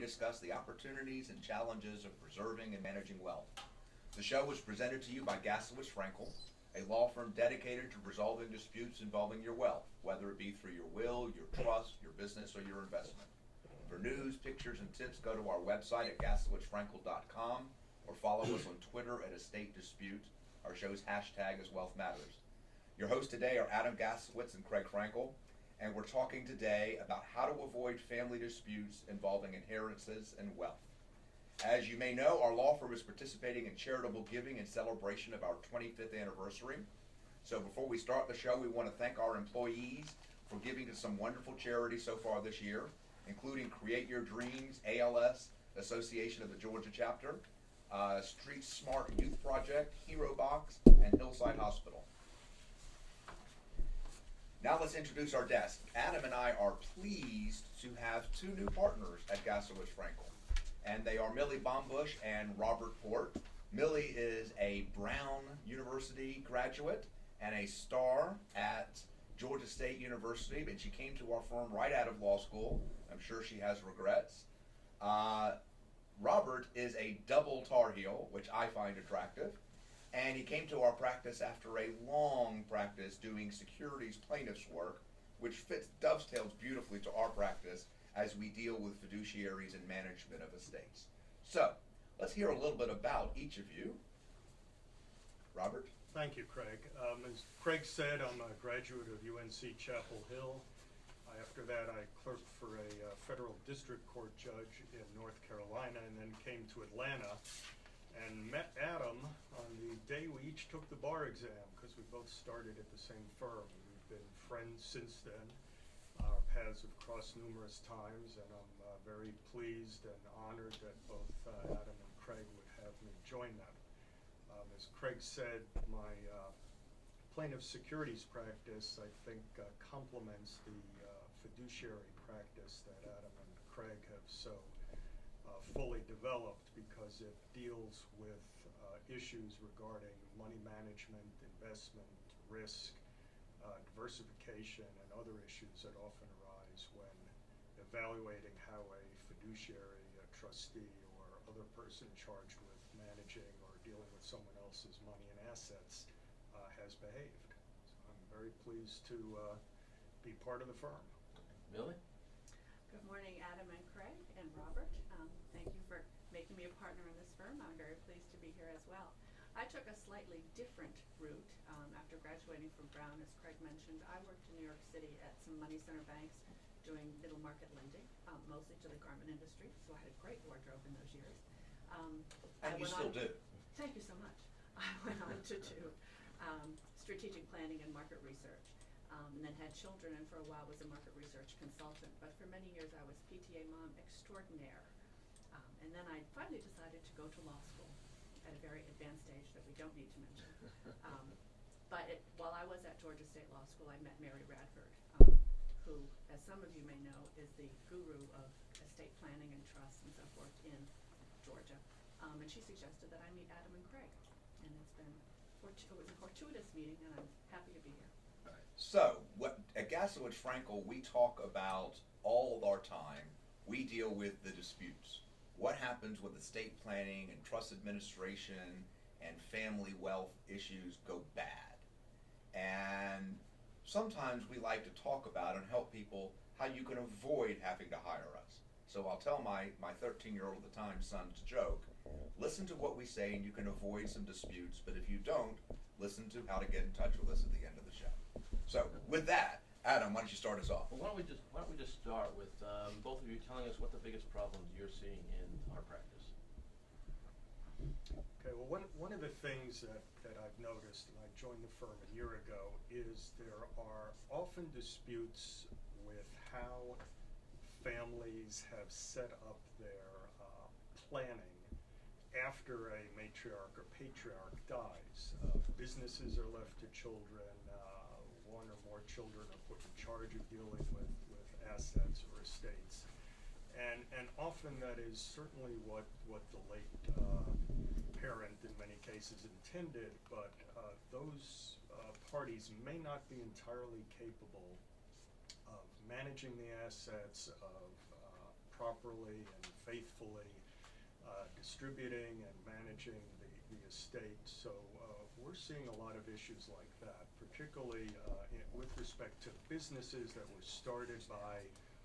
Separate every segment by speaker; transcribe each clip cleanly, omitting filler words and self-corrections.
Speaker 1: discuss the opportunities and challenges of preserving and managing wealth. The show was presented to you by Gaslowitz Frankel, a law firm dedicated to resolving disputes involving your wealth, whether it be through your will, your trust, your business, or your investment. For news, pictures, and tips, go to our website at gaslowitzfrankel.com or follow us on Twitter at Estate Dispute. Our show's hashtag is Wealth Matters. Your hosts today are Adam Gaslowitz and Craig Frankel, and we're talking today about how to avoid family disputes involving inheritances and wealth. As you may know, our law firm is participating in charitable giving in celebration of our 25th anniversary. So before we start the show, we want to thank our employees for giving to some wonderful charities so far this year, including Create Your Dreams, ALS, Association of the Georgia Chapter, Street Smart Youth Project, Hero Box, and Hillside Hospital. Now let's introduce our desk. Adam and I are pleased to have two new partners at Gaslowitz Frankel, and they are Millie Baumbusch and Robert Port. Millie is a Brown University graduate and a star at Georgia State University, but she came to our firm right out of law school. I'm sure she has regrets. Robert is a double Tar Heel, which I find attractive, and he came to our practice after a long practice doing securities plaintiffs work, which dovetails beautifully to our practice as we deal with fiduciaries and management of estates. So, let's hear a little bit about each of you. Robert?
Speaker 2: Thank you, Craig. As Craig said, I'm a graduate of UNC Chapel Hill. After that, I clerked for a federal district court judge in North Carolina and then came to Atlanta and met Adam on the day we each took the bar exam because we both started at the same firm. We've been friends since then. Our paths have crossed numerous times, and I'm very pleased and honored that both Adam and Craig would have me join them. As Craig said, my plaintiff securities practice, I think, complements the fiduciary practice that Adam and Craig have so fully developed because it deals with issues regarding money management, investment, risk, diversification, and other issues that often arise when evaluating how a fiduciary, a trustee, or other person charged with managing or dealing with someone else's money and assets has behaved. So I'm very pleased to be part of the firm.
Speaker 3: Millie?
Speaker 4: Good morning, Adam and Craig and Robert. Thank you for making me a partner in this firm. I'm very pleased to be here as well. I took a slightly different route after graduating from Brown, as Craig mentioned. I worked in New York City at some money center banks doing middle market lending, mostly to the garment industry, so I had a great wardrobe in those years.
Speaker 1: And you still do.
Speaker 4: Thank you so much. I went on to do strategic planning and market research, and then had children, and for a while was a market research consultant. But for many years I was PTA mom extraordinaire. And then I finally decided to go to law school at a very advanced age that we don't need to mention. While I was at Georgia State Law School, I met Mary Radford, who, as some of you may know, is the guru of estate planning and trust and so forth in Georgia. And she suggested that I meet Adam and Craig. And it was a fortuitous meeting, and I'm happy to be here.
Speaker 1: So, at Gaslowitz Frankel, we talk about all of our time. We deal with the disputes. What happens when estate planning and trust administration and family wealth issues go bad? And sometimes we like to talk about and help people how you can avoid having to hire us. So I'll tell my 13-year-old at the time son to joke, listen to what we say and you can avoid some disputes, but if you don't, listen to how to get in touch with us at the end of the show. So with that, Adam, why don't you start us off?
Speaker 3: Well, why don't we just start with both of you telling us what the biggest problems you're seeing in our practice.
Speaker 2: Okay, well, one of the things that I've noticed, and I joined the firm a year ago, is there are often disputes with how families have set up their planning after a matriarch or patriarch dies. Businesses are left to children, one or more children are put in charge of dealing with assets or estates. And often that is certainly what the late parent in many cases intended, but those parties may not be entirely capable of managing the assets, of properly and faithfully distributing and managing the estate. So we're seeing a lot of issues like that, particularly with respect to businesses that were started by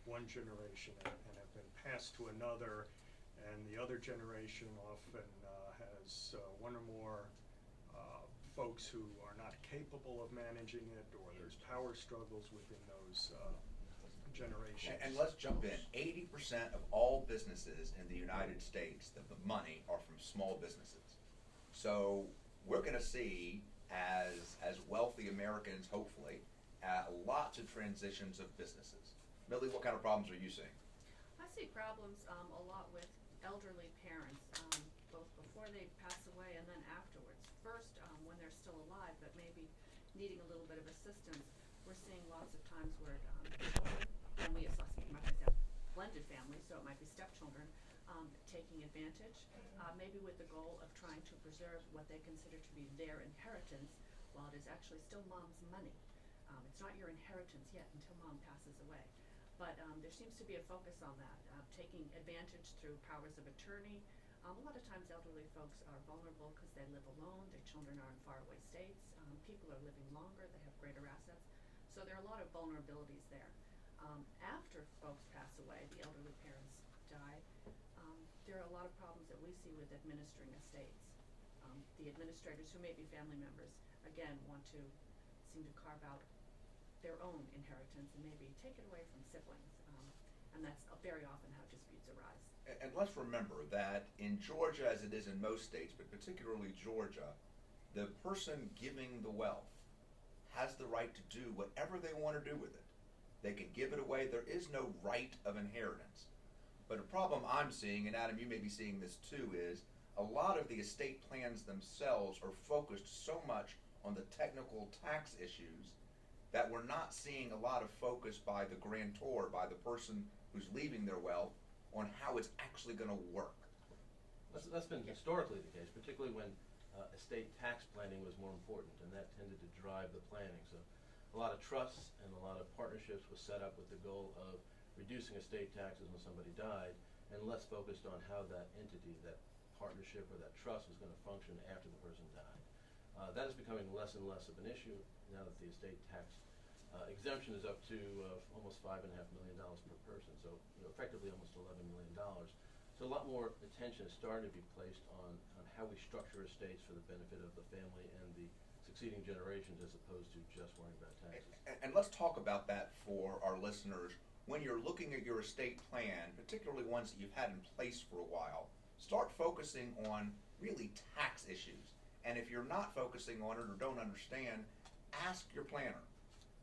Speaker 2: one generation and have been passed to another, and the other generation often has one or more folks who are not capable of managing it, or there's power struggles within those generations.
Speaker 1: And let's jump in. 80% of all businesses in the United States, the money, are from small businesses. So we're going to see, as wealthy Americans, hopefully, lots of transitions of businesses. Millie, what kind of problems are you seeing?
Speaker 4: I see problems a lot with elderly parents, both before they pass away and then afterwards. First, when they're still alive, but maybe needing a little bit of assistance, we're seeing lots of times where children, and we might have blended families, so it might be stepchildren, taking advantage, maybe with the goal of trying to preserve what they consider to be their inheritance, while it is actually still mom's money. It's not your inheritance yet until mom passes away. But there seems to be a focus on that, taking advantage through powers of attorney. A lot of times elderly folks are vulnerable because they live alone, their children are in faraway states, people are living longer, they have greater assets. So there are a lot of vulnerabilities there. After folks pass away, the elderly parents die, there are a lot of problems that we see with administering estates. The administrators, who may be family members, again, seem to carve out their own inheritance and maybe take it away from siblings. And that's very often how disputes arise.
Speaker 1: And let's remember that in Georgia, as it is in most states, but particularly Georgia, the person giving the wealth has the right to do whatever they want to do with it. They can give it away. There is no right of inheritance. But a problem I'm seeing, and Adam, you may be seeing this too, is a lot of the estate plans themselves are focused so much on the technical tax issues that we're not seeing a lot of focus by the grantor, by the person who's leaving their wealth, on how it's actually going to work.
Speaker 3: That's been historically the case, particularly when estate tax planning was more important, and that tended to drive the planning. So a lot of trusts and a lot of partnerships was set up with the goal of reducing estate taxes when somebody died, and less focused on how that entity, that partnership or that trust, was going to function after the person died. That is becoming less and less of an issue now that the estate tax exemption is up to almost $5.5 million per person, so effectively almost $11 million. So a lot more attention is starting to be placed on how we structure estates for the benefit of the family and the succeeding generations, as opposed to just worrying about taxes.
Speaker 1: And let's talk about that for our listeners. When you're looking at your estate plan, particularly ones that you've had in place for a while, start focusing on really tax issues. And if you're not focusing on it or don't understand, ask your planner.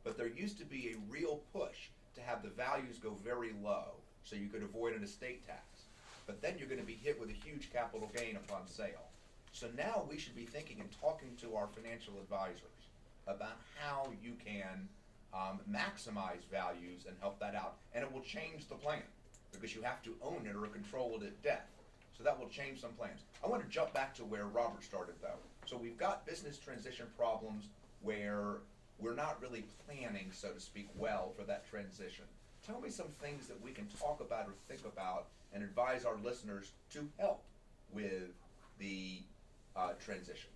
Speaker 1: But there used to be a real push to have the values go very low so you could avoid an estate tax. But then you're going to be hit with a huge capital gain upon sale. So now we should be thinking and talking to our financial advisors about how you can maximize values and help that out. And it will change the plan because you have to own it or control it at death. So that will change some plans. I want to jump back to where Robert started, though. So we've got business transition problems where we're not really planning, so to speak, well for that transition. Tell me some things that we can talk about or think about and advise our listeners to help with the transition.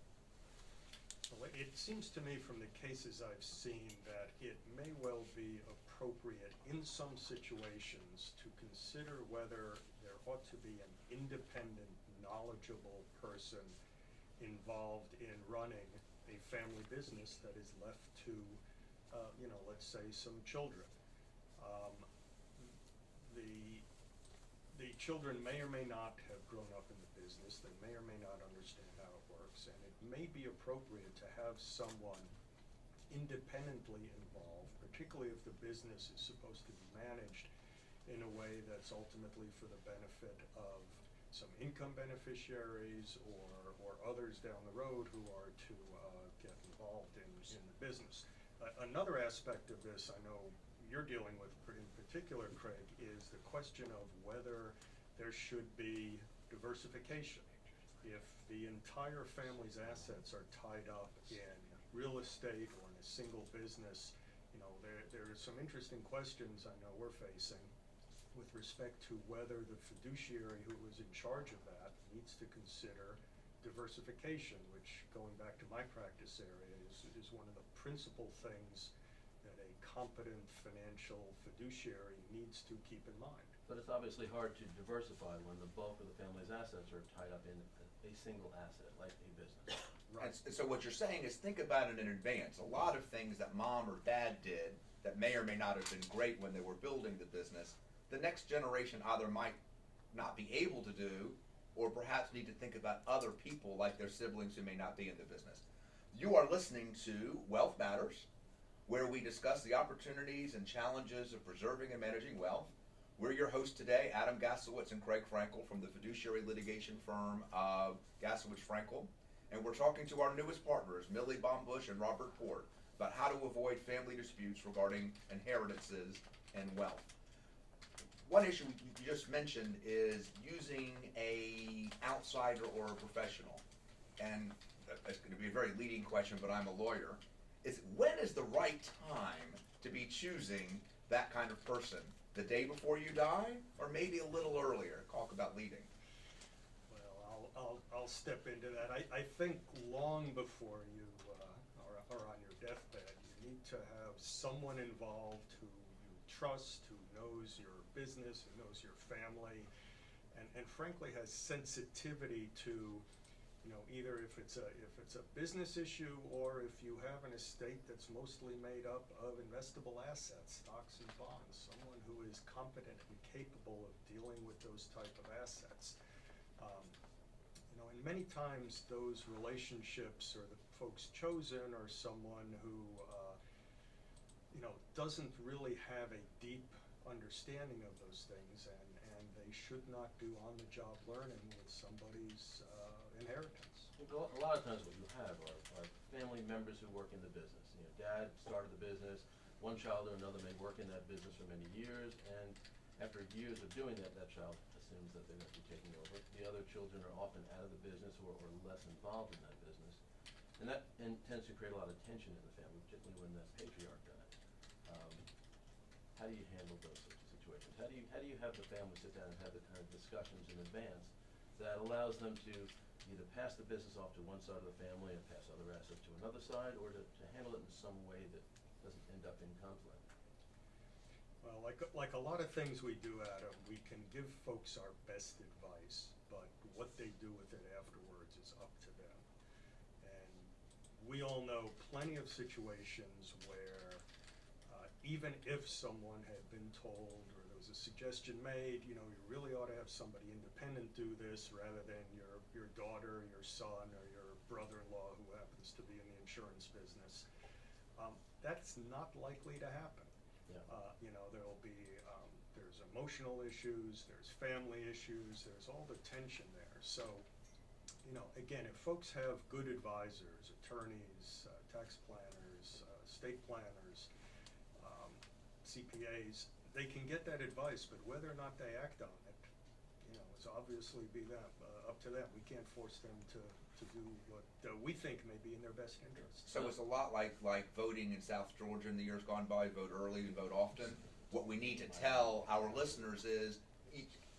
Speaker 2: Well, it seems to me from the cases I've seen that it may well be appropriate in some situations to consider whether there ought to be an independent, knowledgeable person involved in running a family business that is left to, let's say, some children. The children may or may not have grown up in the business. They may or may not understand how it works, and it may be appropriate to have someone independently involved, particularly if the business is supposed to be managed in a way that's ultimately for the benefit of some income beneficiaries or others down the road who are to get involved in the business. Another aspect of this I know you're dealing with in particular, Craig, is the question of whether there should be diversification. If the entire family's assets are tied up in real estate or in a single business, there are some interesting questions I know we're facing with respect to whether the fiduciary who was in charge of that needs to consider diversification, which, going back to my practice area, is one of the principal things that a competent financial fiduciary needs to keep in mind.
Speaker 3: But it's obviously hard to diversify when the bulk of the family's assets are tied up in a single asset, like a business.
Speaker 2: Right.
Speaker 1: And so what you're saying is think about it in advance. A lot of things that mom or dad did that may or may not have been great when they were building the business, the next generation either might not be able to do, or perhaps need to think about other people like their siblings who may not be in the business. You are listening to Wealth Matters, where we discuss the opportunities and challenges of preserving and managing wealth. We're your hosts today, Adam Gaslowitz and Craig Frankel from the fiduciary litigation firm of Gaslowitz Frankel. And we're talking to our newest partners, Millie Baumbusch and Robert Port, about how to avoid family disputes regarding inheritances and wealth. One issue you just mentioned is using a outsider or a professional. And it's going to be a very leading question, but I'm a lawyer. When is the right time to be choosing that kind of person? The day before you die, or maybe a little earlier? Talk about leading.
Speaker 2: Well, I'll step into that. I think long before you are on your deathbed, you need to have someone involved who you trust, who knows your business, who knows your family, and frankly has sensitivity to, either if it's a business issue or if you have an estate that's mostly made up of investable assets, stocks and bonds, someone who is competent and capable of dealing with those type of assets. And many times those relationships or the folks chosen are someone who, doesn't really have a deep understanding of those things, and they should not do on-the-job learning with somebody's inheritance.
Speaker 3: Well, a lot of times what you have are family members who work in the business. Dad started the business, one child or another may work in that business for many years, and after years of doing that, that child assumes that they're going to be taking over. The other children are often out of the business or less involved in that business. And that tends to create a lot of tension in the family, particularly when the patriarch died. How do you handle those sorts of situations? How do you have the family sit down and have the kind of discussions in advance that allows them to either pass the business off to one side of the family and pass other assets to another side, or to handle it in some way that doesn't end up in conflict?
Speaker 2: Well, like a lot of things we do, Adam, we can give folks our best advice, but what they do with it afterwards is up to them. And we all know plenty of situations where even if someone had been told or there was a suggestion made, you really ought to have somebody independent do this rather than your daughter, your son, or your brother-in-law who happens to be in the insurance business. That's not likely to happen.
Speaker 3: Yeah.
Speaker 2: There'll be, there's emotional issues, there's family issues, there's all the tension there. So, again, if folks have good advisors, attorneys, tax planners, estate planners, CPAs, they can get that advice, but whether or not they act on it, is obviously up to them. We can't force them to do what we think may be in their best interest.
Speaker 1: So it's a lot like voting in South Georgia in the years gone by, vote early and vote often. What we need to tell our listeners is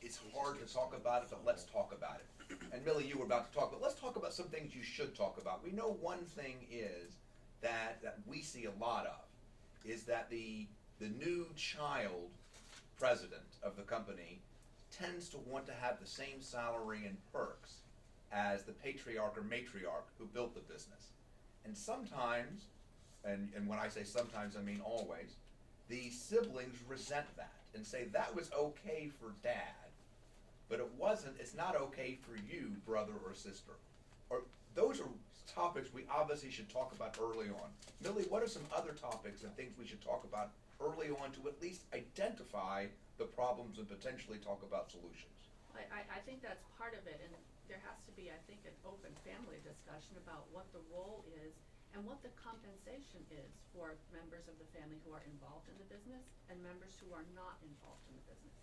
Speaker 1: it's hard to talk about it, but let's talk about it. And Millie, you were about to talk, but let's talk about some things you should talk about. We know one thing is that we see a lot of is that the new child president of the company tends to want to have the same salary and perks as the patriarch or matriarch who built the business. And sometimes, and when I say sometimes I mean always, the siblings resent that and say that was okay for dad, but it's not okay for you, brother or sister. Or those are topics we obviously should talk about early on. Millie, what are some other topics and things we should talk about early on to at least identify the problems and potentially talk about solutions?
Speaker 4: I think that's part of it, and there has to be, I think, an open family discussion about what the role is and what the compensation is for members of the family who are involved in the business and members who are not involved in the business.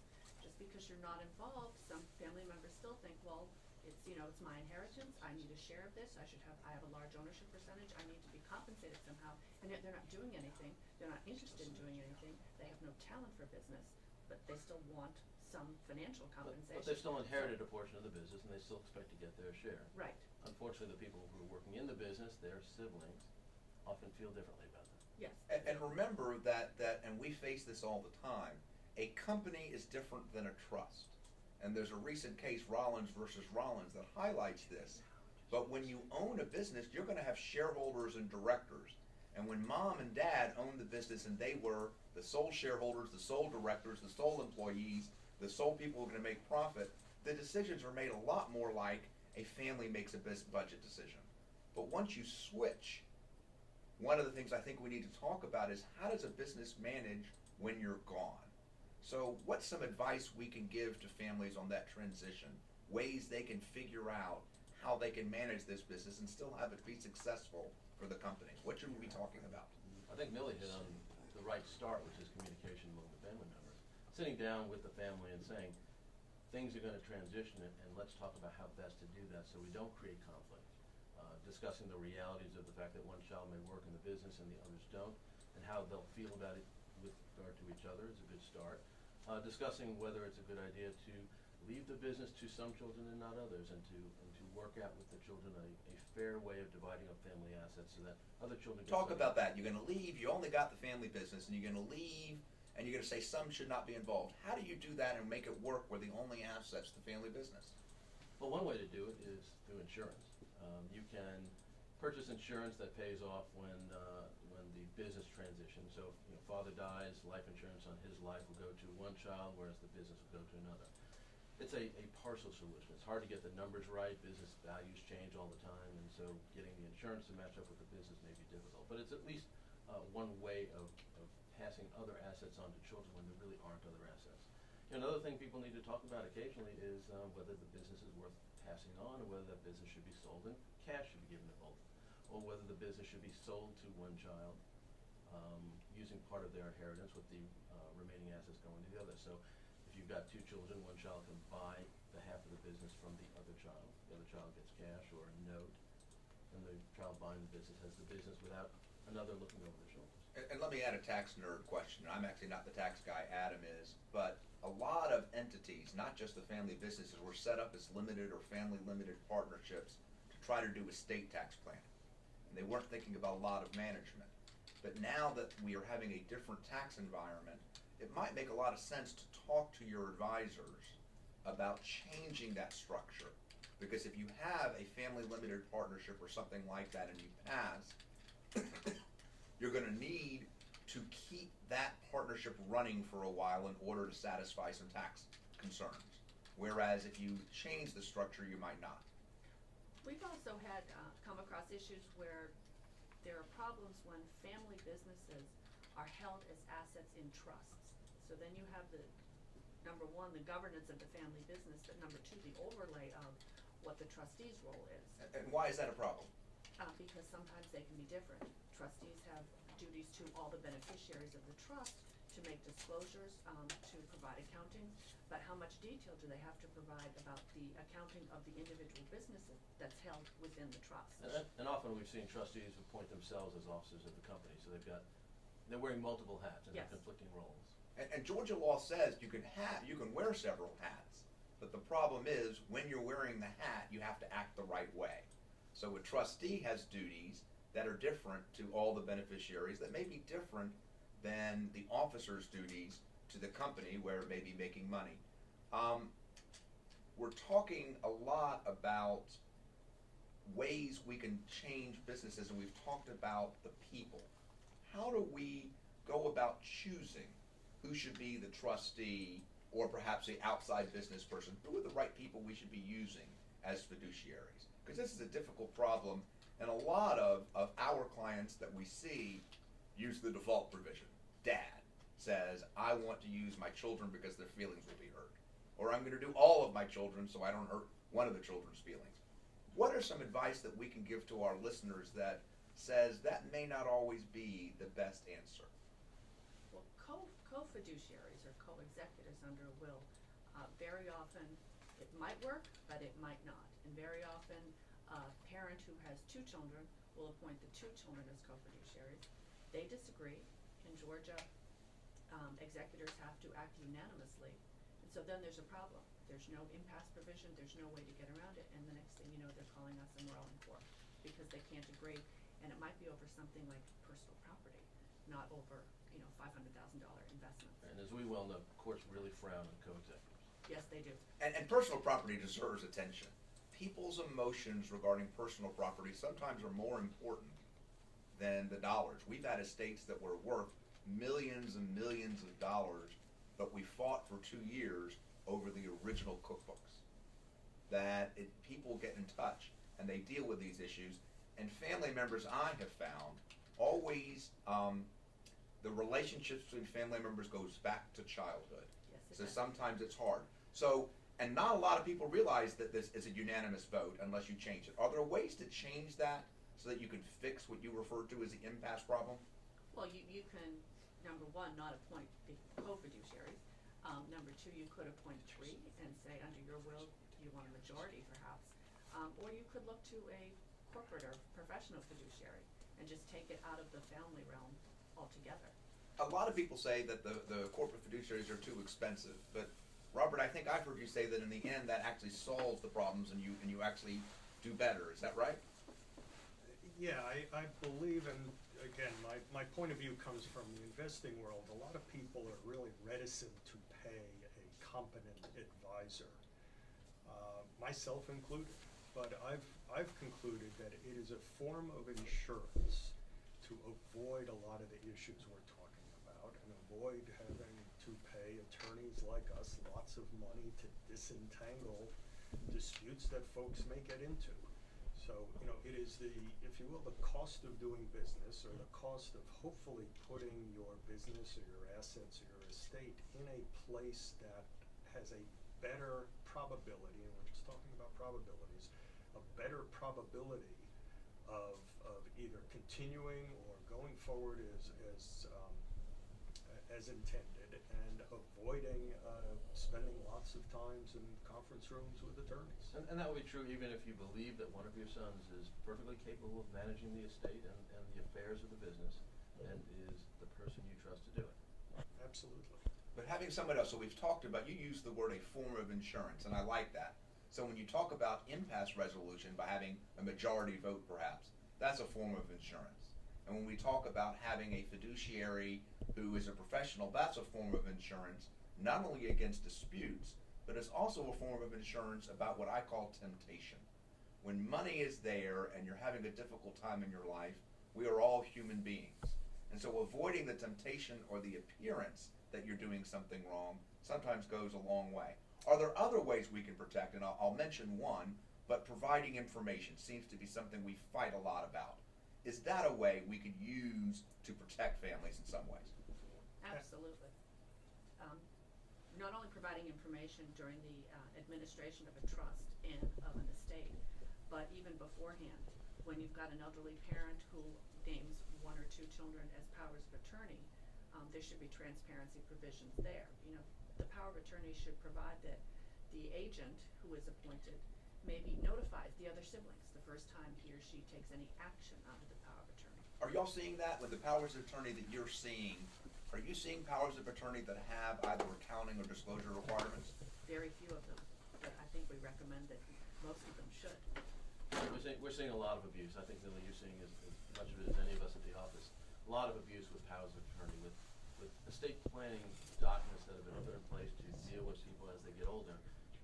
Speaker 4: Just because you're not involved, some family members still think, well, it's my inheritance, I need a share of this, I have a large ownership percentage, I need to be compensated somehow, and yet they're not doing anything, they're not interested in doing anything, they have no talent for business, but they still want some financial compensation.
Speaker 3: But they've still inherited a portion of the business, and they still expect to get their share.
Speaker 4: Right.
Speaker 3: Unfortunately, the people who are working in the business, their siblings, often feel differently about that.
Speaker 4: Yes.
Speaker 1: And remember that, and we face this all the time, a company is different than a trust. And there's a recent case, Rollins versus Rollins, that highlights this. But when you own a business, you're going to have shareholders and directors. And when mom and dad owned the business and they were the sole shareholders, the sole directors, the sole employees, the sole people who are going to make profit, the decisions are made a lot more like a family makes a budget decision. But once you switch, one of the things I think we need to talk about is how does a business manage when you're gone? So what's some advice we can give to families on that transition? Ways they can figure out how they can manage this business and still have it be successful for the company. What should we be talking about?
Speaker 3: I think Millie hit on the right start, which is communication among the family members. Sitting down with the family and saying, things are going to transition, and let's talk about how best to do that so we don't create conflict. Discussing the realities of the fact that one child may work in the business and the others don't, and how they'll feel about it with regard to each other is a good start. Discussing whether it's a good idea to leave the business to some children and not others, and to work out with the children a fair way of dividing up family assets so that other children get
Speaker 1: Talk
Speaker 3: something.
Speaker 1: about that. You're going to leave, you only got the family business, and you're going to leave, and you're going to say some should not be involved. How do you do that and make it work where the only asset's the family business?
Speaker 3: Well, one way to do it is through insurance. You can purchase insurance that pays off when the business transitions. So if father dies, life insurance on his life will go to one child, whereas the business will go to another. It's a partial solution. It's hard to get the numbers right. Business values change all the time, and so getting the insurance to match up with the business may be difficult. But it's at least one way of passing other assets on to children when there really aren't other assets. Another thing people need to talk about occasionally is whether the business is worth passing on, or whether that business should be sold and cash should be given to both, or whether the business should be sold to one child using part of their inheritance with the remaining assets going to the other. So if you've got two children, one child can buy the half of the business from the other child gets cash or a note, and the child buying the business has the business without another looking over their shoulders.
Speaker 1: And let me add a tax nerd question. I'm actually not the tax guy, Adam is, but a lot of entities, not just the family businesses, were set up as limited or family limited partnerships to try to do estate tax planning. And they weren't thinking about a lot of management. But now that we are having a different tax environment, it might make a lot of sense to talk to your advisors about changing that structure. Because if you have a family limited partnership or something like that and you pass, you're going to need to keep that partnership running for a while in order to satisfy some tax concerns. Whereas if you change the structure, you might not.
Speaker 4: We've also had come across issues where there are problems when family businesses are held as assets in trusts. So then you have the, number one, the governance of the family business, but number two, the overlay of what the trustee's role is.
Speaker 1: And why is that a problem?
Speaker 4: Because sometimes they can be different. Trustees have duties to all the beneficiaries of the trust to make disclosures, to provide accounting, but how much detail do they have to provide about the accounting of the individual businesses that's held within the trust?
Speaker 3: And often we've seen trustees appoint themselves as officers of the company, so they're wearing multiple hats and
Speaker 4: Yes.
Speaker 3: have conflicting roles.
Speaker 1: And Georgia law says you can wear several hats, but the problem is when you're wearing the hat, you have to act the right way. So a trustee has duties that are different to all the beneficiaries, that may be different than the officer's duties to the company where it may be making money. We're talking a lot about ways we can change businesses, and we've talked about the people. How do we go about choosing who should be the trustee or perhaps the outside business person? Who are the right people we should be using as fiduciaries? Because this is a difficult problem, and a lot of our clients that we see use the default provision. Dad says, I want to use my children because their feelings will be hurt. Or I'm going to do all of my children so I don't hurt one of the children's feelings. What are some advice that we can give to our listeners that says that may not always be the best answer?
Speaker 4: Well, co-fiduciaries or co-executors under a will, very often it might work, but it might not. And very often a parent who has two children will appoint the two children as co-fiduciaries. They disagree. In Georgia, executors have to act unanimously. And So then there's a problem. There's no impasse provision, there's no way to get around it, and the next thing you know, they're calling us and we're all in court because they can't agree, and it might be over something like personal property, not over, $500,000 investments.
Speaker 3: And as we well know, courts really frown on co-executives.
Speaker 4: Yes, they do.
Speaker 1: And personal property deserves attention. People's emotions regarding personal property sometimes are more important than the dollars. We've had estates that were worth millions and millions of dollars, but we fought for 2 years over the original cookbooks. People get in touch and they deal with these issues, and family members, I have found, always the relationships between family members goes back to childhood.
Speaker 4: Yes, it
Speaker 1: So
Speaker 4: does.
Speaker 1: sometimes it's hard. So, and not a lot of people realize that this is a unanimous vote unless you change it. Are there ways to change that so that you can fix what you refer to as the impasse problem?
Speaker 4: Well, you can, number one, not appoint the co-fiduciaries. Number two, you could appoint 3 and say, under your will, you want a majority perhaps. Or you could look to a corporate or professional fiduciary and just take it out of the family realm altogether.
Speaker 1: A lot of people say that the corporate fiduciaries are too expensive, but Robert, I think I've heard you say that in the end that actually solves the problems and you actually do better. Is that right?
Speaker 2: Yeah, I believe, and again, my point of view comes from the investing world. A lot of people are really reticent to pay a competent advisor, myself included. But I've concluded that it is a form of insurance to avoid a lot of the issues we're talking about and avoid having to pay attorneys like us lots of money to disentangle disputes that folks may get into. So, it is the, if you will, the cost of doing business, or the cost of hopefully putting your business or your assets or your estate in a place that has a better probability, and we're just talking about probabilities, a better probability of either continuing or going forward as intended, and avoiding spending lots of times in conference rooms with attorneys.
Speaker 3: And that would be true even if you believe that one of your sons is perfectly capable of managing the estate and the affairs of the business and is the person you trust to do it.
Speaker 2: Absolutely.
Speaker 1: But having somebody else, so we've talked about, you use the word a form of insurance, and I like that. So when you talk about impasse resolution by having a majority vote perhaps, that's a form of insurance. And when we talk about having a fiduciary who is a professional, that's a form of insurance, not only against disputes, but it's also a form of insurance about what I call temptation. When money is there and you're having a difficult time in your life, we are all human beings. And so avoiding the temptation or the appearance that you're doing something wrong sometimes goes a long way. Are there other ways we can protect? And I'll mention one, but providing information seems to be something we fight a lot about. Is that a way we could use to protect families in some ways?
Speaker 4: Absolutely. Not only providing information during the administration of a trust and of an estate, but even beforehand, when you've got an elderly parent who names 1 or 2 children as powers of attorney, there should be transparency provisions there. The power of attorney should provide that the agent who is appointed maybe notifies the other siblings the first time he or she takes any action under the power of attorney.
Speaker 1: Are y'all seeing that with the powers of attorney that you're seeing? Are you seeing powers of attorney that have either accounting or disclosure requirements?
Speaker 4: Very few of them, but I think we recommend that most of them should.
Speaker 3: We're seeing a lot of abuse. I think, Millie, you're seeing as much of it as any of us at the office. A lot of abuse with powers of attorney, with estate planning documents that have been put in place to deal with people as they get older.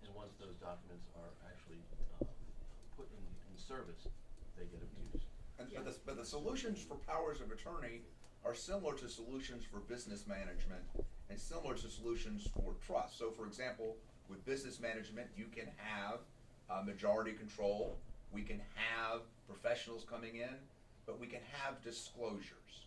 Speaker 3: And once those documents are actually put in service, they get abused.
Speaker 1: But the solutions for powers of attorney are similar to solutions for business management and similar to solutions for trust. So, for example, with business management, you can have majority control, we can have professionals coming in, but we can have disclosures.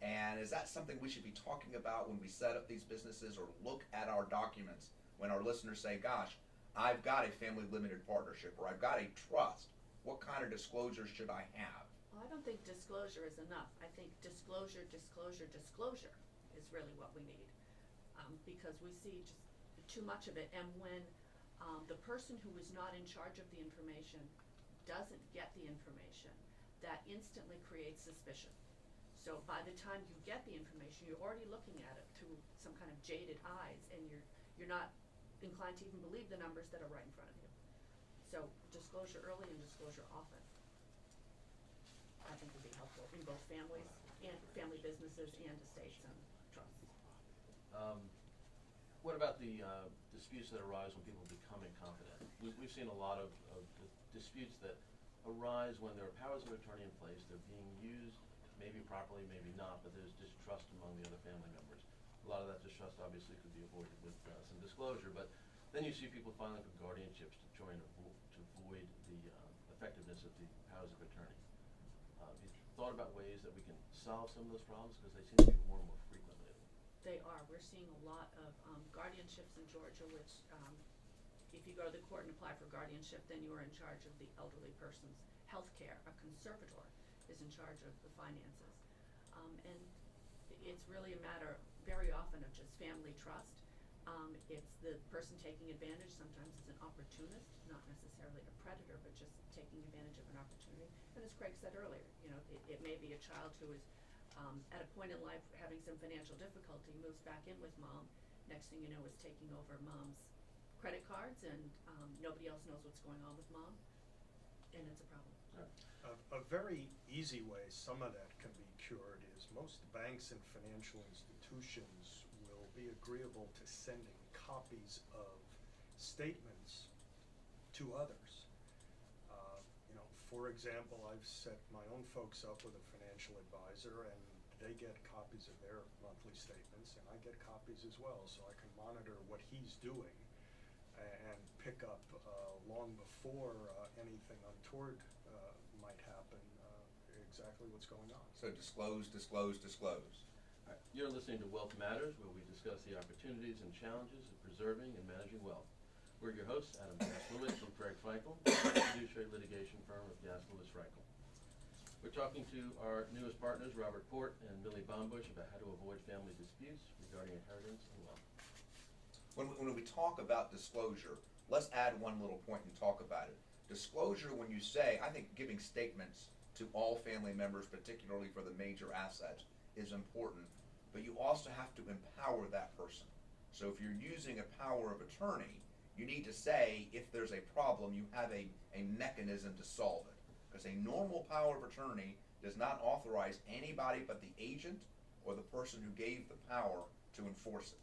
Speaker 1: And is that something we should be talking about when we set up these businesses or look at our documents when our listeners say, gosh, I've got a family limited partnership or I've got a trust, what kind of disclosures should I have?
Speaker 4: Well, I don't think disclosure is enough. I think disclosure is really what we need, because we see just too much of it. And when the person who is not in charge of the information doesn't get the information, that instantly creates suspicion. So by the time you get the information, you're already looking at it through some kind of jaded eyes, and you're not inclined to even believe the numbers that are right in front of you. So disclosure early and disclosure often, I think would be helpful in both families and family businesses and estates and trusts.
Speaker 3: What about the disputes that arise when people become incompetent? We've seen a lot of disputes that arise when there are powers of attorney in place. They're being used maybe properly, maybe not, but there's distrust among the other family members. A lot of that distrust obviously could be avoided with some disclosure, but then you see people filing for guardianships to try and to avoid the effectiveness of the powers of attorney. Have you thought about ways that we can solve some of those problems, because they seem to be more and more frequent lately?
Speaker 4: They are. We're seeing a lot of guardianships in Georgia, which if you go to the court and apply for guardianship, then you are in charge of the elderly person's health care. A conservator is in charge of the finances. And it's really a matter very often of just family trust. It's the person taking advantage. Sometimes it's an opportunist, not necessarily a predator, but just taking advantage of an opportunity. And as Craig said earlier, you know, it may be a child who is at a point in life having some financial difficulty, moves back in with mom. Next thing you know is taking over mom's credit cards, and nobody else knows what's going on with mom, and it's a problem.
Speaker 2: A very easy way some of that can be cured is most banks and financial institutions will be agreeable to sending copies of statements to others. You know, for example, I've set my own folks up with a financial advisor, and they get copies of their monthly statements, and I get copies as well, so I can monitor what he's doing and pick up long before anything untoward might happen, exactly what's going on.
Speaker 1: So disclose, disclose, disclose.
Speaker 3: All right. You're listening to Wealth Matters, where we discuss the opportunities and challenges of preserving and managing wealth. We're your hosts, Adam Gass-Lewis and Craig Frankel, from the fiduciary litigation firm of Gass-Lewis-Frankel. We're talking to our newest partners, Robert Port and Millie Baumbusch, about how to avoid family disputes regarding inheritance and wealth.
Speaker 1: When we talk about disclosure, let's add one little point and talk about it. Disclosure, when you say, I think giving statements to all family members, particularly for the major assets, is important, but you also have to empower that person. So if you're using a power of attorney, you need to say, if there's a problem, you have a mechanism to solve it. Because a normal power of attorney does not authorize anybody but the agent or the person who gave the power to enforce it.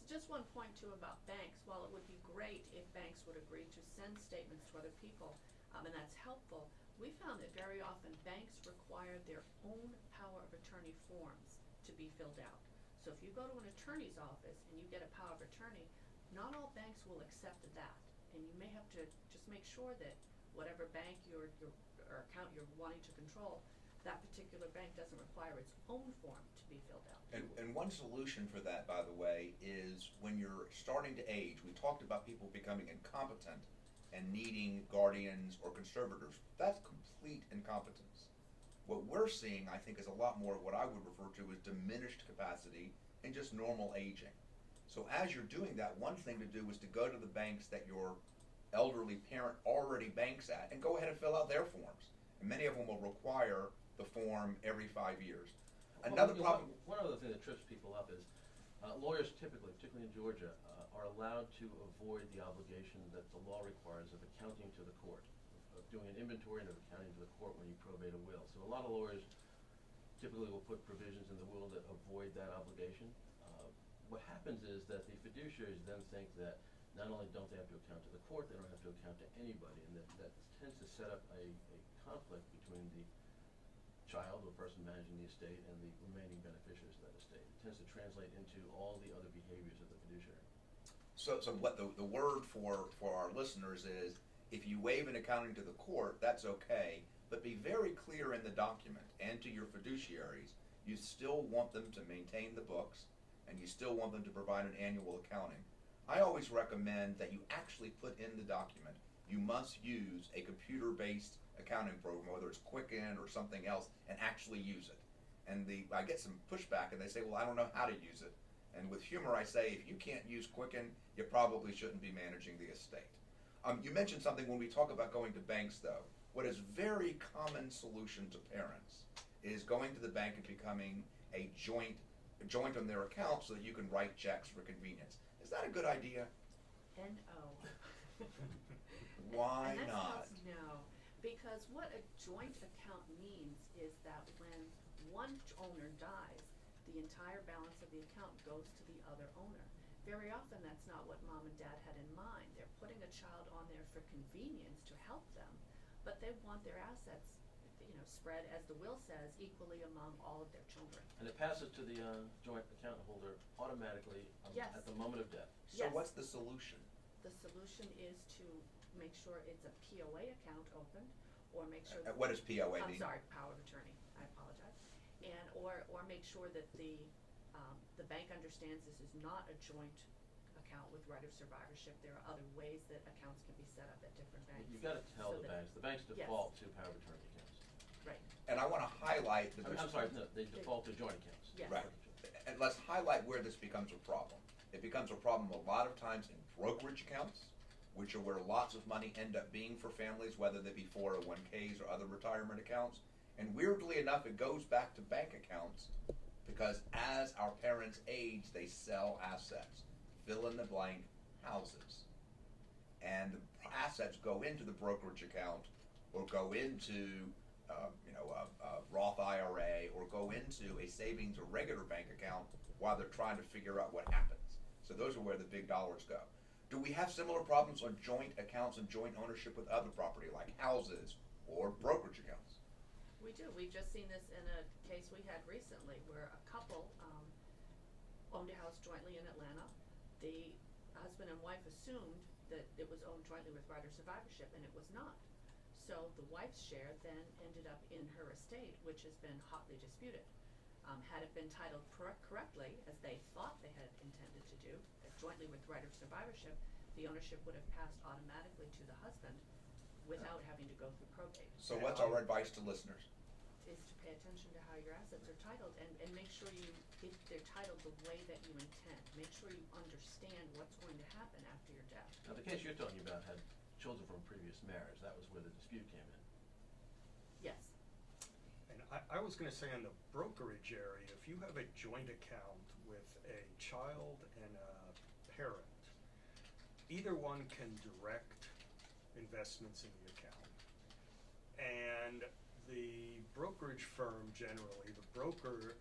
Speaker 4: Just one point too about banks. While it would be great if banks would agree to send statements to other people, and that's helpful, we found that very often banks require their own power of attorney forms to be filled out. So if you go to an attorney's office and you get a power of attorney, not all banks will accept that, and you may have to just make sure that whatever bank or account you're wanting to control, that particular bank doesn't require its own form to be filled out.
Speaker 1: And one solution for that, by the way, is when you're starting to age. We talked about people becoming incompetent and needing guardians or conservators. That's complete incompetence. What we're seeing, I think, is a lot more of what I would refer to as diminished capacity and just normal aging. So as you're doing that, one thing to do is to go to the banks that your elderly parent already banks at and go ahead and fill out their forms. And many of them will require the form every 5 years. Another problem.
Speaker 3: One other thing that trips people up is lawyers typically, particularly in Georgia, are allowed to avoid the obligation that the law requires of accounting to the court, of doing an inventory and of accounting to the court when you probate a will. So a lot of lawyers typically will put provisions in the will that avoid that obligation. What happens is that the fiduciaries then think that not only don't they have to account to the court, they don't have to account to anybody, and that tends to set up a conflict between the child or person managing the estate and the remaining beneficiaries of that estate. It tends to translate into all the other behaviors of the fiduciary.
Speaker 1: So what the word for our listeners is, if you waive an accounting to the court, that's okay, but be very clear in the document and to your fiduciaries, you still want them to maintain the books and you still want them to provide an annual accounting. I always recommend that you actually put in the document, you must use a computer-based accounting program, whether it's Quicken or something else, and actually use it. And I get some pushback, and they say, well, I don't know how to use it. And with humor, I say, if you can't use Quicken, you probably shouldn't be managing the estate. You mentioned something when we talk about going to banks, though. What is very common solution to parents is going to the bank and becoming a joint on their account so that you can write checks for convenience. Is that a good idea?
Speaker 4: N-O.
Speaker 1: Why
Speaker 4: And that
Speaker 1: not?
Speaker 4: spells no, because what a joint account means is that when one owner dies, the entire balance of the account goes to the other owner. Very often that's not what mom and dad had in mind. They're putting a child on there for convenience to help them, but they want their assets, spread, as the will says, equally among all of their children.
Speaker 3: And it passes to the joint account holder automatically
Speaker 4: Yes.
Speaker 3: at the moment of death.
Speaker 1: So
Speaker 4: Yes.
Speaker 1: what's the solution?
Speaker 4: The solution is to make sure it's a POA account opened, or make sure.
Speaker 1: What does POA mean?
Speaker 4: I'm sorry, power of attorney, I apologize. And, or make sure that the bank understands this is not a joint account with right of survivorship. There are other ways that accounts can be set up at different banks.
Speaker 3: You've got to tell
Speaker 4: So
Speaker 3: the
Speaker 4: that-
Speaker 3: banks
Speaker 4: Yes.
Speaker 3: default to power of attorney accounts.
Speaker 4: Right,
Speaker 1: And I want to highlight that
Speaker 3: I'm sorry, no, they default to joint accounts.
Speaker 4: Yes.
Speaker 1: Right. And let's highlight where this becomes a problem. It becomes a problem a lot of times in brokerage accounts, which are where lots of money end up being for families, whether they be 401ks or other retirement accounts. And weirdly enough, it goes back to bank accounts because as our parents age, they sell assets. Fill in the blank, houses. And the assets go into the brokerage account or go into a Roth IRA or go into a savings or regular bank account while they're trying to figure out what happens. So those are where the big dollars go. Do we have similar problems on joint accounts and joint ownership with other property like houses or brokerage accounts?
Speaker 4: we do. We've just seen this in a case we had recently where a couple owned a house jointly in Atlanta. The husband and wife assumed that it was owned jointly with right of survivorship, and it was not. So the wife's share then ended up in her estate, which has been hotly disputed. Had it been titled correctly, as they thought they had intended to do, jointly with right of survivorship, the ownership would have passed automatically to the husband without having to go through probate.
Speaker 1: So what's our advice to listeners?
Speaker 4: Is to pay attention to how your assets are titled and make sure if they're titled the way that you intend. Make sure you understand what's going to happen after your death.
Speaker 3: Now, the case you're talking about had children from previous marriage. That was where the dispute came in.
Speaker 4: Yes.
Speaker 2: And I was going to say in the brokerage area, if you have a joint account with a child and a parent, either one can direct investments in the account. And the brokerage firm generally, the broker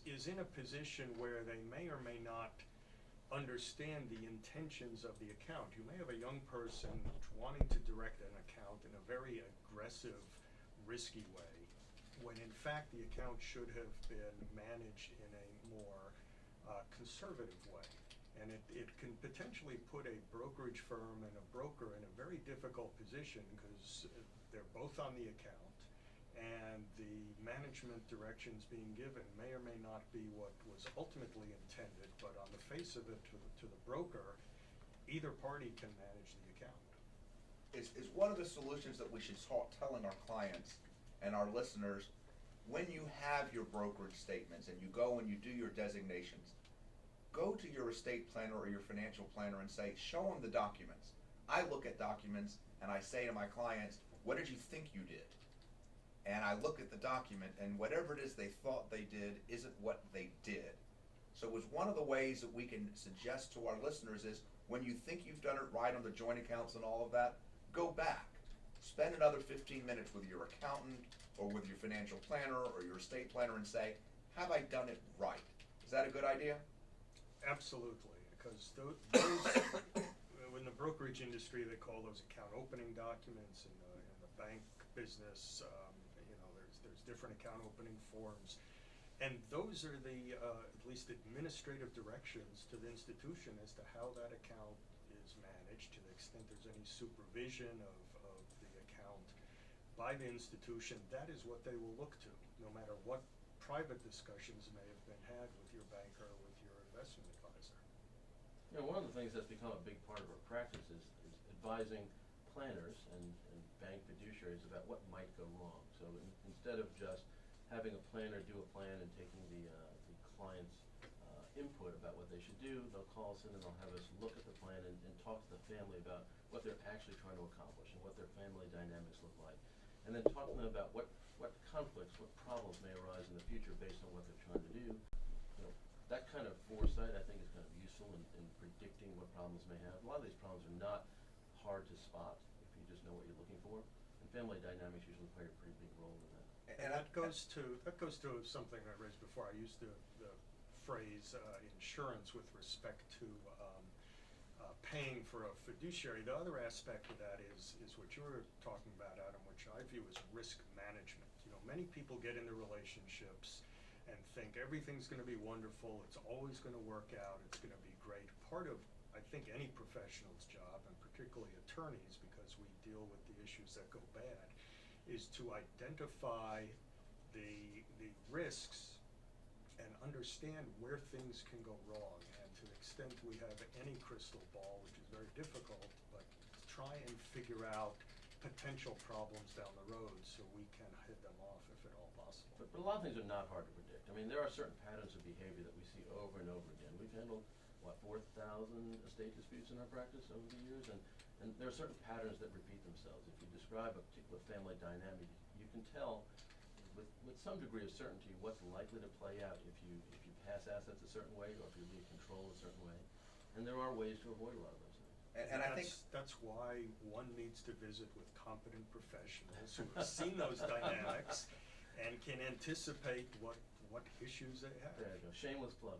Speaker 2: is in a position where they may or may not understand the intentions of the account. You may have a young person wanting to direct an account in a very aggressive, risky way, when in fact the account should have been managed in a more conservative way. And it can potentially put a brokerage firm and a broker in a very difficult position because they're both on the account, and the management directions being given may or may not be what was ultimately intended, but on the face of it to the broker, either party can manage the account.
Speaker 1: Is one of the solutions that we should start telling our clients and our listeners, when you have your brokerage statements and you go and you do your designations, go to your estate planner or your financial planner and say, show them the documents. I look at documents and I say to my clients, what did you think you did? And I look at the document, and whatever it is they thought they did isn't what they did. So it's one of the ways that we can suggest to our listeners is, when you think you've done it right on the joint accounts and all of that, go back. Spend another 15 minutes with your accountant or with your financial planner or your estate planner and say, have I done it right? Is that a good idea?
Speaker 2: Absolutely, because those in the brokerage industry, they call those account opening documents. In the bank business, there's different account opening forms, and those are the at least administrative directions to the institution as to how that account is managed, to the extent there's any supervision of the account by the institution. That is what they will look to, no matter what private discussions may have been had with your banker or with your investment advisor.
Speaker 3: One of the things that's become a big part of our practice is advising planners and bank fiduciaries about what might go wrong. So instead of just having a planner do a plan and taking the client's input about what they should do, they'll call us in and they'll have us look at the plan and talk to the family about what they're actually trying to accomplish and what their family dynamics look like. And then talk to them about what conflicts, what problems may arise in the future based on what they're trying to do. that kind of foresight, I think, is kind of useful in predicting what problems may have. A lot of these problems are not hard to spot if you just know what you're looking for. And family dynamics usually play a pretty big role in that.
Speaker 2: And that goes to something I raised before. I used the phrase insurance with respect to paying for a fiduciary. The other aspect of that is what you were talking about, Adam, which I view as risk management. You know, many people get into relationships and think everything's going to be wonderful, it's always going to work out, it's going to be great. Part of, I think, any professional's job, and particularly attorneys, because we deal with the issues that go bad, is to identify the risks and understand where things can go wrong. And to the extent we have any crystal ball, which is very difficult, but try and figure out potential problems down the road so we can head them off if at all possible.
Speaker 3: But a lot of things are not hard to predict. I mean, there are certain patterns of behavior that we see over and over again. We've handled, 4,000 estate disputes in our practice over the years, and there are certain patterns that repeat themselves. If you describe a particular family dynamic, you can tell with some degree of certainty what's likely to play out if you pass assets a certain way or if you leave control a certain way. And there are ways to avoid a lot of those things.
Speaker 2: And I think that's why one needs to visit with competent professionals who have seen those dynamics and can anticipate what issues they have.
Speaker 3: There you go. Shameless plug.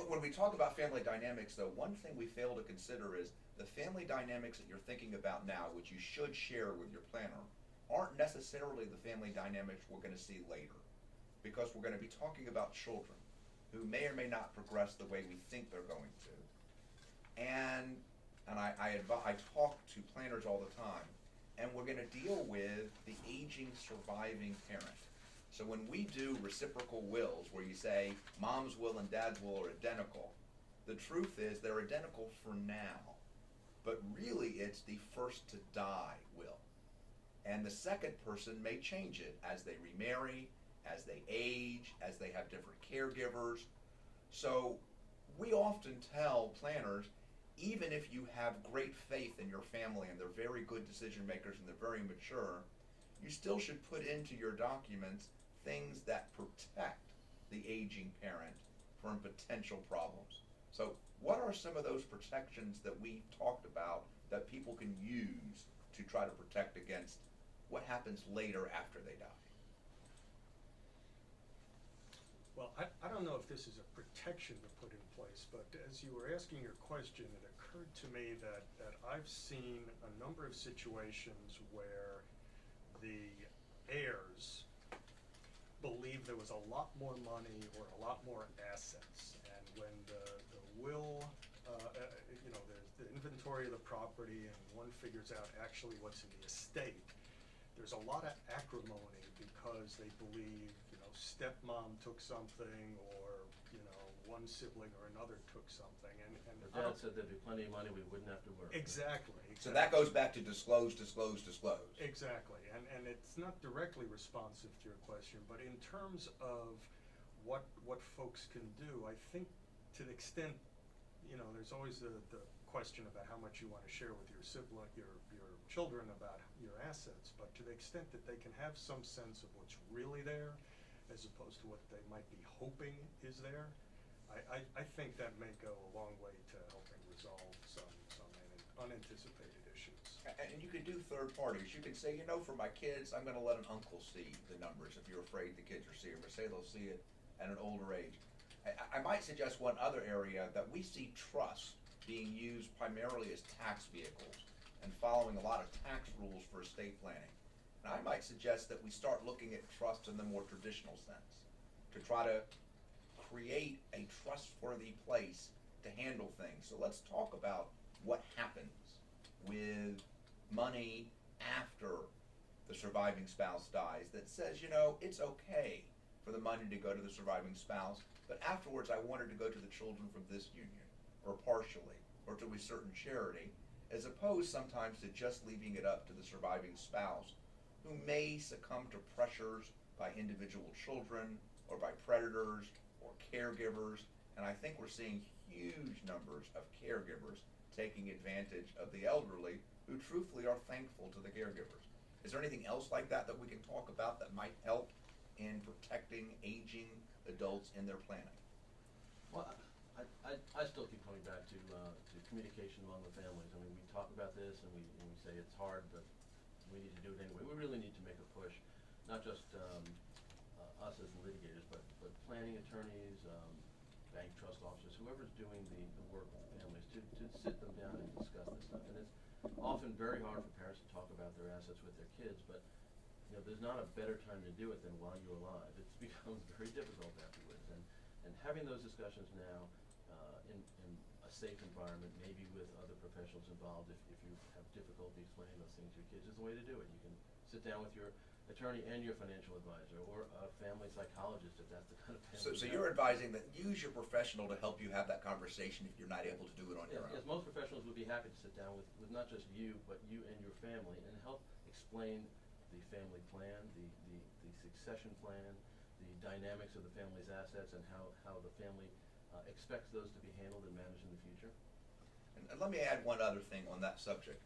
Speaker 1: When we talk about family dynamics, though, one thing we fail to consider is the family dynamics that you're thinking about now, which you should share with your planner, aren't necessarily the family dynamics we're going to see later, because we're going to be talking about children who may or may not progress the way we think they're going to. And I talk to planners all the time, and we're going to deal with the aging surviving parent. So when we do reciprocal wills, where you say mom's will and dad's will are identical, the truth is they're identical for now, but really it's the first to die will. And the second person may change it as they remarry, as they age, as they have different caregivers. So we often tell planners, even if you have great faith in your family and they're very good decision makers and they're very mature, you still should put into your documents things that protect the aging parent from potential problems. So what are some of those protections that we talked about that people can use to try to protect against what happens later after they die?
Speaker 2: Well, I don't know if this is a protection to put in place, but as you were asking your question, it occurred to me that I've seen a number of situations where the heirs believe there was a lot more money or a lot more assets, and when the will, there's the inventory of the property and one figures out actually what's in the estate, there's a lot of acrimony because they believe, stepmom took something, or, one sibling or another took something, and
Speaker 3: The dad said there'd be plenty of money, we wouldn't have to work.
Speaker 2: Exactly.
Speaker 1: So that goes back to disclose.
Speaker 2: Exactly, and it's not directly responsive to your question, but in terms of what folks can do, I think to the extent, there's always the question about how much you want to share with your sibling, your children about your assets, but to the extent that they can have some sense of what's really there, as opposed to what they might be hoping is there, I think that may go a long way to helping resolve some unanticipated issues.
Speaker 1: And you can do third parties. You can say, for my kids, I'm going to let an uncle see the numbers if you're afraid the kids will see them, or say they'll see it at an older age. I might suggest one other area that we see trusts being used primarily as tax vehicles and following a lot of tax rules for estate planning. And I might suggest that we start looking at trusts in the more traditional sense to try to create a trustworthy place to handle things. So let's talk about what happens with money after the surviving spouse dies that says, it's okay for the money to go to the surviving spouse, but afterwards I want it to go to the children from this union, or partially, or to a certain charity, as opposed sometimes to just leaving it up to the surviving spouse, who may succumb to pressures by individual children or by predators or caregivers. And I think we're seeing huge numbers of caregivers taking advantage of the elderly who truthfully are thankful to the caregivers. Is there anything else like that we can talk about that might help in protecting aging adults in their planning?
Speaker 3: Well, I still keep coming back to communication among the families. I mean, we talk about this and we say it's hard, but we need to do it anyway. We really need to make a push, not just us as litigators, but planning attorneys, bank trust officers, whoever's doing the work with the families, to sit them down and discuss this stuff. And it's often very hard for parents to talk about their assets with their kids, but you know, there's not a better time to do it than while you're alive. It becomes very difficult afterwards, and having those discussions now in a safe environment, maybe with other professionals involved, if you have difficulty explaining those things to your kids, is the way to do it. You can sit down with your attorney and your financial advisor, or a family psychologist if that's the kind of family.
Speaker 1: So you're advising that use your professional to help you have that conversation if you're not able to do it on your own.
Speaker 3: Yes, most professionals would be happy to sit down with not just you, but you and your family, and help explain the family plan, the succession plan, the dynamics of the family's assets, and how the family expects those to be handled and managed in the future.
Speaker 1: And let me add one other thing on that subject.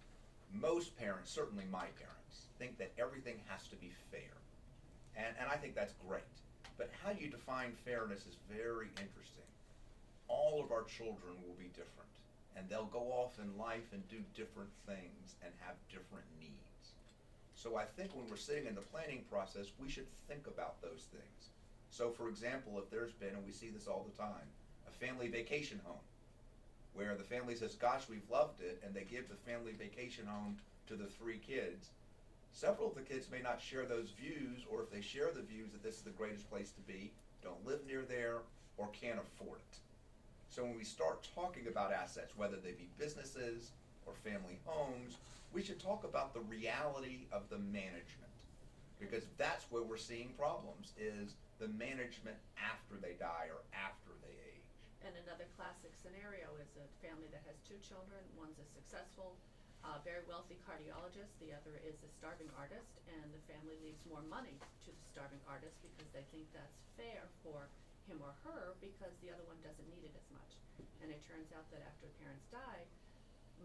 Speaker 1: Most parents, certainly my parents, think that everything has to be fair. And I think that's great. But how you define fairness is very interesting. All of our children will be different, and they'll go off in life and do different things and have different needs. So I think when we're sitting in the planning process, we should think about those things. So for example, if there's been, and we see this all the time, a family vacation home, where the family says, gosh, we've loved it, and they give the family vacation home to the 3 kids. Several of the kids may not share those views, or if they share the views that this is the greatest place to be, don't live near there, or can't afford it. So when we start talking about assets, whether they be businesses or family homes, we should talk about the reality of the management, because that's where we're seeing problems, is the management after they die or after they age.
Speaker 4: And another classic scenario is a family that has 2 children. One's a successful, very wealthy cardiologist. The other is a starving artist, and the family leaves more money to the starving artist because they think that's fair for him or her, because the other one doesn't need it as much. And it turns out that after parents die,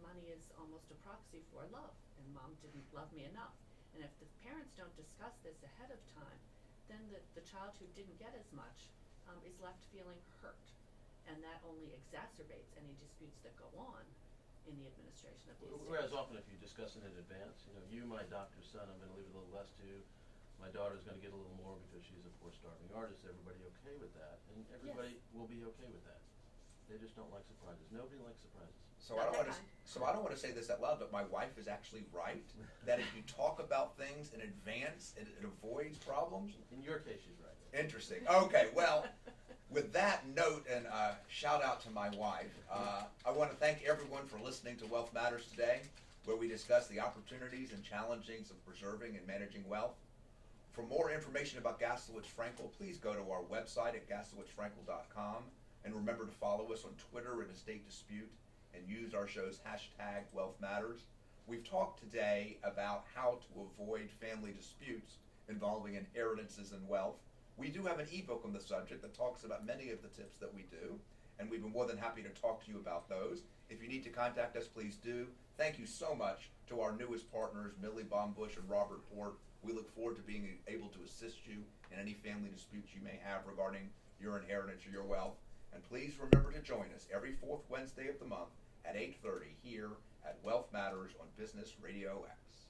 Speaker 4: money is almost a proxy for love, and mom didn't love me enough. And if the parents don't discuss this ahead of time, then the child who didn't get as much is left feeling hurt. And that only exacerbates any disputes that go on in the administration of the estate.
Speaker 3: Whereas often if you discuss it in advance, you know, you, my doctor's son, I'm going to leave a little less to. My daughter's going to get a little more because she's a poor starving artist. Everybody okay with that? And everybody will be okay with that. They just don't like surprises. Nobody likes surprises.
Speaker 1: So I don't want to say this out loud, but my wife is actually right, that if you talk about things in advance, it avoids problems.
Speaker 3: In your case, she's right.
Speaker 1: Interesting. Okay, well, with that note, and shout out to my wife, I want to thank everyone for listening to Wealth Matters today, where we discuss the opportunities and challenges of preserving and managing wealth. For more information about Gaslowitz Frankel, please go to our website at gaslowitzfrankel.com, and remember to follow us on Twitter at Estate Dispute, and use our show's hashtag Wealth Matters. We've talked today about how to avoid family disputes involving inheritances and wealth. We do have an ebook on the subject that talks about many of the tips that we do, and we'd be more than happy to talk to you about those. If you need to contact us, please do. Thank you so much to our newest partners, Millie Baumbusch and Robert Port. We look forward to being able to assist you in any family disputes you may have regarding your inheritance or your wealth. And please remember to join us every 4th Wednesday of the month at 8:30 here at Wealth Matters on Business Radio X.